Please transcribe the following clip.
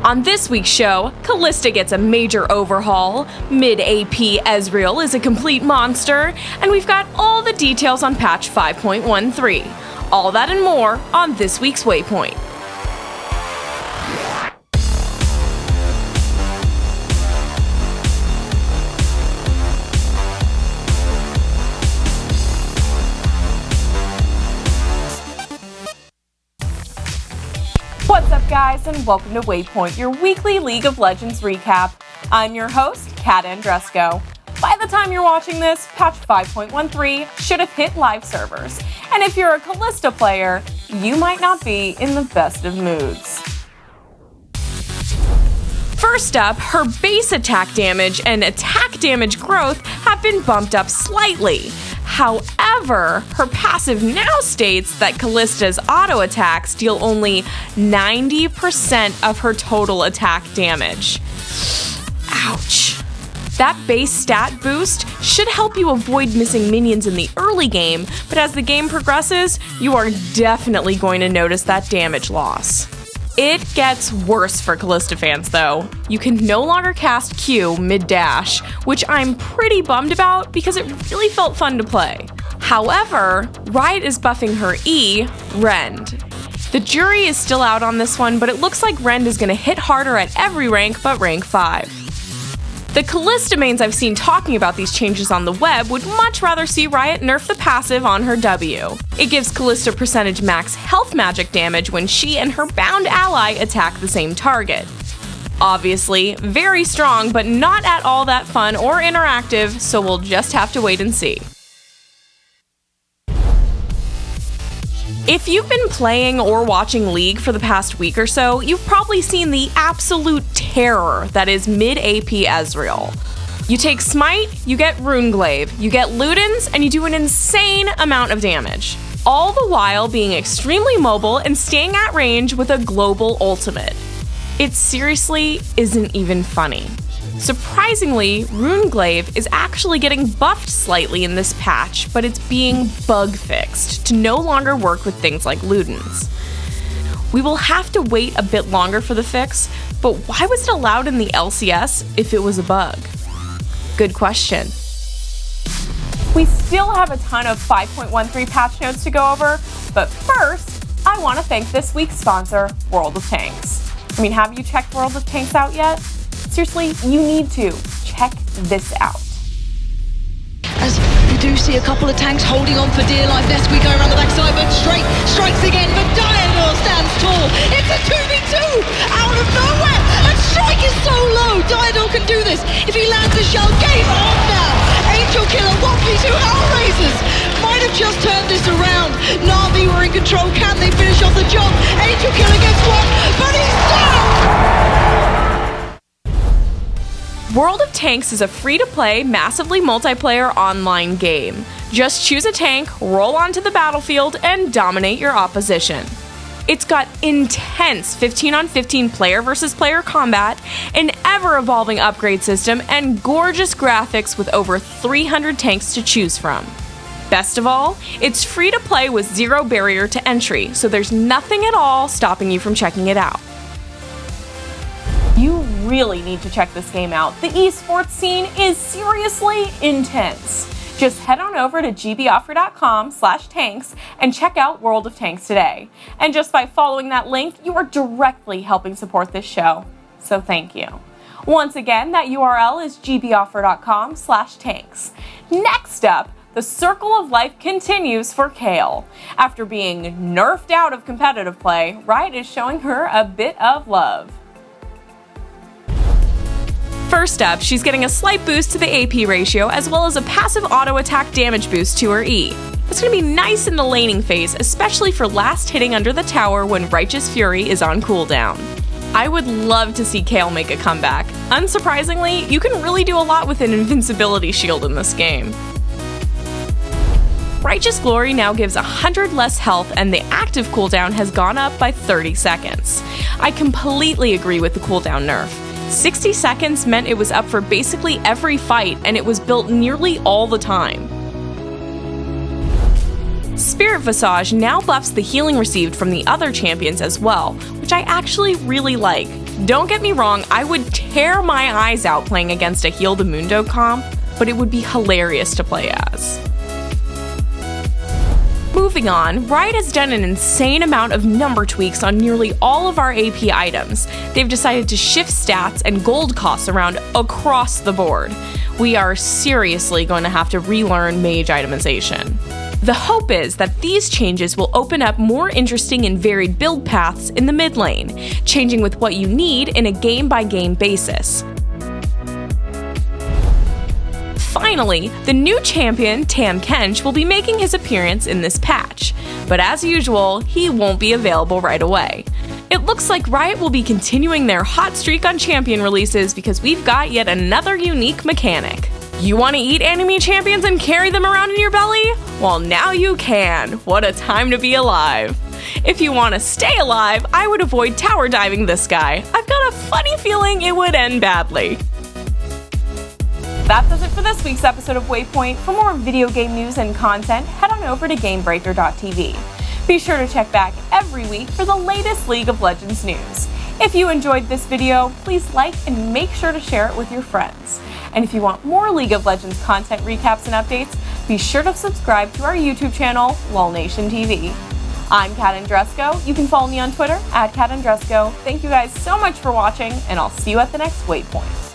On this week's show, Kalista gets a major overhaul, mid-AP Ezreal is a complete monster, and we've got all the details on patch 5.13. All that and more on this week's Waypoint. What's up, guys, and welcome to Waypoint, your weekly League of Legends recap. I'm your host, Andrusco. By the time you're watching this, patch 5.13 should have hit live servers, and if you're a Kalista player, you might not be in the best of moods. First up, her base attack damage and attack damage growth have been bumped up slightly. However, her passive now states that Kalista's auto attacks deal only 90% of her total attack damage. Ouch. That base stat boost should help you avoid missing minions in the early game, but as the game progresses, you are definitely going to notice that damage loss. It gets worse for Kalista fans, though. You can no longer cast Q mid-dash, which I'm pretty bummed about because it really felt fun to play. However, Riot is buffing her E, Rend. The jury is still out on this one, but it looks like Rend is going to hit harder at every rank but rank 5. The Kalista mains I've seen talking about these changes on the web would much rather see Riot nerf the passive on her W. It gives Kalista percentage max health magic damage when she and her bound ally attack the same target. Obviously, very strong, but not at all that fun or interactive, so we'll just have to wait and see. If you've been playing or watching League for the past week or so, you've probably seen the absolute terror that is mid-AP Ezreal. You take Smite, you get Runeglaive, you get Ludens, and you do an insane amount of damage. All the while being extremely mobile and staying at range with a global ultimate. It seriously isn't even funny. Surprisingly, Runeglaive is actually getting buffed slightly in this patch, but it's being bug fixed to no longer work with things like Ludens. We will have to wait a bit longer for the fix, but why was it allowed in the LCS if it was a bug? Good question. We still have a ton of 5.13 patch notes to go over, but first, I want to thank this week's sponsor, World of Tanks. Have you checked World of Tanks out yet? Seriously, you need to. Check this out. As we do see a couple of tanks holding on for dear life. Next we go around the backside, but strikes again, but Gannon stands tall. It's a 2v2 out of nowhere, and Strike is so low. Gannon can do this. If he lands the shell, game on now. Angel Killer 1v2 Hellraisers might have just turned this around. Na'Vi were in control. Can they finish off the job? Angel Killer gets one, but he's down. World of Tanks is a free-to-play, massively multiplayer online game. Just choose a tank, roll onto the battlefield, and dominate your opposition. It's got intense 15-on-15 player versus player combat, an ever-evolving upgrade system, and gorgeous graphics with over 300 tanks to choose from. Best of all, it's free to play with zero barrier to entry, so there's nothing at all stopping you from checking it out. You really need to check this game out. The esports scene is seriously intense. Just head on over to gboffer.com/tanks and check out World of Tanks today. And just by following that link, you are directly helping support this show. So thank you. Once again, that URL is gboffer.com/tanks. Next up, the circle of life continues for Kayle. After being nerfed out of competitive play, Riot is showing her a bit of love. First up, she's getting a slight boost to the AP ratio as well as a passive auto attack damage boost to her E. It's going to be nice in the laning phase, especially for last hitting under the tower when Righteous Fury is on cooldown. I would love to see Kayle make a comeback. Unsurprisingly, you can really do a lot with an invincibility shield in this game. Righteous Glory now gives 100 less health and the active cooldown has gone up by 30 seconds. I completely agree with the cooldown nerf. 60 seconds meant it was up for basically every fight, and it was built nearly all the time. Spirit Visage now buffs the healing received from the other champions as well, which I actually really like. Don't get me wrong, I would tear my eyes out playing against a Heal the Mundo comp, but it would be hilarious to play as. Moving on, Riot has done an insane amount of number tweaks on nearly all of our AP items. They've decided to shift stats and gold costs around across the board. We are seriously going to have to relearn Mage itemization. The hope is that these changes will open up more interesting and varied build paths in the mid lane, changing with what you need in a game-by-game basis. Finally, the new champion, Tam Kench, will be making his appearance in this patch, but as usual, he won't be available right away. It looks like Riot will be continuing their hot streak on champion releases because we've got yet another unique mechanic. You want to eat enemy champions and carry them around in your belly? Well, now you can. What a time to be alive. If you want to stay alive, I would avoid tower diving this guy. I've got a funny feeling it would end badly. That does it for this week's episode of Waypoint. For more video game news and content, head on over to GameBreaker.tv. Be sure to check back every week for the latest League of Legends news. If you enjoyed this video, please like and make sure to share it with your friends. And if you want more League of Legends content recaps and updates, be sure to subscribe to our YouTube channel, LolNationTV. I'm Kat Andrusco. You can follow me on Twitter @KatAndrusco. Thank you guys so much for watching, and I'll see you at the next Waypoint.